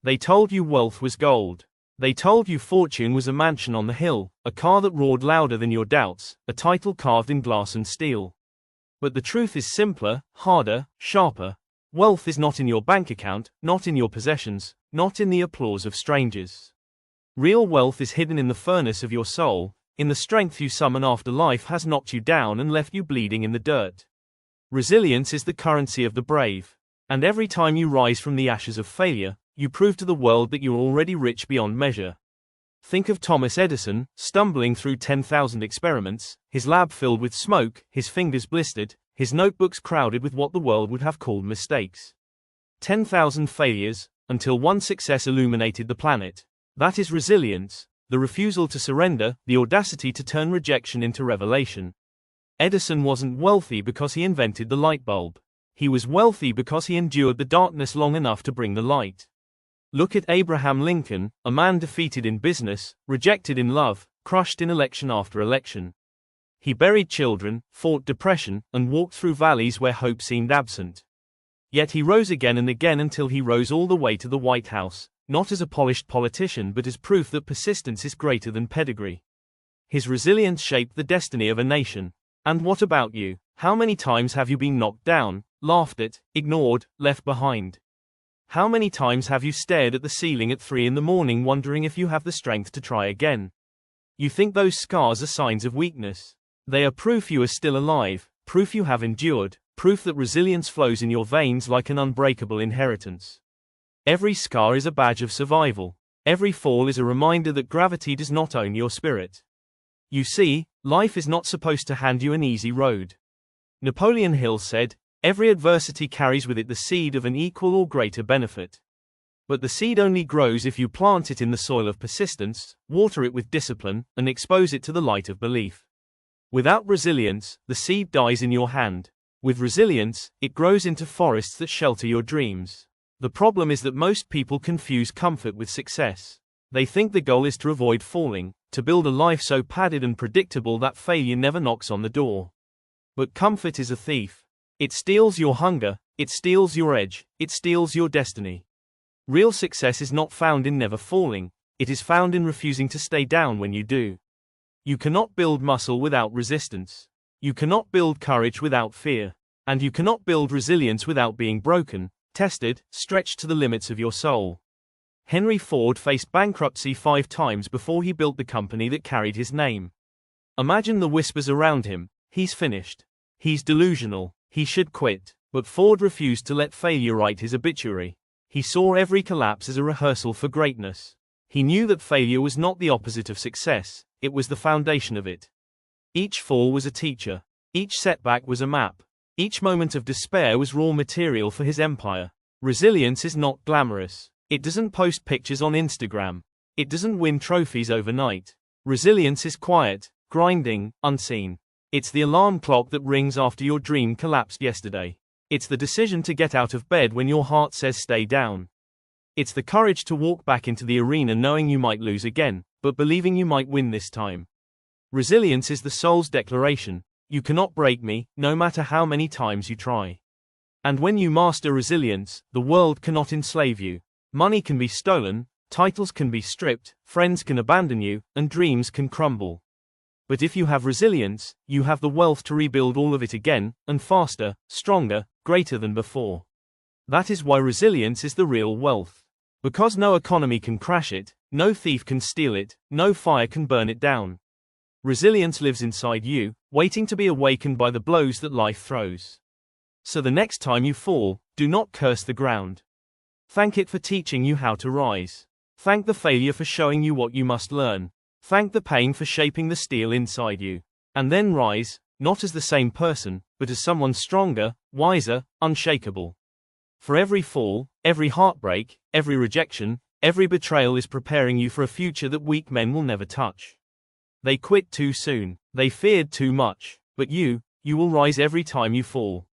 They told you wealth was gold. They told you fortune was a mansion on the hill, a car that roared louder than your doubts, a title carved in glass and steel. But the truth is simpler, harder, sharper. Wealth is not in your bank account, not in your possessions, not in the applause of strangers. Real wealth is hidden in the furnace of your soul, in the strength you summon after life has knocked you down and left you bleeding in the dirt. Resilience is the currency of the brave. And every time you rise from the ashes of failure, you prove to the world that you're already rich beyond measure. Think of Thomas Edison, stumbling through 10,000 experiments, his lab filled with smoke, his fingers blistered, his notebooks crowded with what the world would have called mistakes. 10,000 failures, until one success illuminated the planet. That is resilience, the refusal to surrender, the audacity to turn rejection into revelation. Edison wasn't wealthy because he invented the light bulb. He was wealthy because he endured the darkness long enough to bring the light. Look at Abraham Lincoln, a man defeated in business, rejected in love, crushed in election after election. He buried children, fought depression, and walked through valleys where hope seemed absent. Yet he rose again and again until he rose all the way to the White House, not as a polished politician but as proof that persistence is greater than pedigree. His resilience shaped the destiny of a nation. And what about you? How many times have you been knocked down, laughed at, ignored, left behind? How many times have you stared at the ceiling at 3 in the morning wondering if you have the strength to try again? You think those scars are signs of weakness? They are proof you are still alive, proof you have endured, proof that resilience flows in your veins like an unbreakable inheritance. Every scar is a badge of survival. Every fall is a reminder that gravity does not own your spirit. You see, life is not supposed to hand you an easy road. Napoleon Hill said, "Every adversity carries with it the seed of an equal or greater benefit. But the seed only grows if you plant it in the soil of persistence, water it with discipline, and expose it to the light of belief. Without resilience, the seed dies in your hand. With resilience, it grows into forests that shelter your dreams." The problem is that most people confuse comfort with success. They think the goal is to avoid falling, to build a life so padded and predictable that failure never knocks on the door. But comfort is a thief. It steals your hunger, it steals your edge, it steals your destiny. Real success is not found in never falling, it is found in refusing to stay down when you do. You cannot build muscle without resistance. You cannot build courage without fear. And you cannot build resilience without being broken, tested, stretched to the limits of your soul. Henry Ford faced bankruptcy 5 times before he built the company that carried his name. Imagine the whispers around him: he's finished. He's delusional. He should quit. But Ford refused to let failure write his obituary. He saw every collapse as a rehearsal for greatness. He knew that failure was not the opposite of success, it was the foundation of it. Each fall was a teacher. Each setback was a map. Each moment of despair was raw material for his empire. Resilience is not glamorous. It doesn't post pictures on Instagram. It doesn't win trophies overnight. Resilience is quiet, grinding, unseen. It's the alarm clock that rings after your dream collapsed yesterday. It's the decision to get out of bed when your heart says stay down. It's the courage to walk back into the arena knowing you might lose again, but believing you might win this time. Resilience is the soul's declaration: you cannot break me, no matter how many times you try. And when you master resilience, the world cannot enslave you. Money can be stolen, titles can be stripped, friends can abandon you, and dreams can crumble. But if you have resilience, you have the wealth to rebuild all of it again, and faster, stronger, greater than before. That is why resilience is the real wealth. Because no economy can crash it, no thief can steal it, no fire can burn it down. Resilience lives inside you, waiting to be awakened by the blows that life throws. So the next time you fall, do not curse the ground. Thank it for teaching you how to rise. Thank the failure for showing you what you must learn. Thank the pain for shaping the steel inside you. And then rise, not as the same person, but as someone stronger, wiser, unshakable. For every fall, every heartbreak, every rejection, every betrayal is preparing you for a future that weak men will never touch. They quit too soon. They feared too much. But you will rise every time you fall.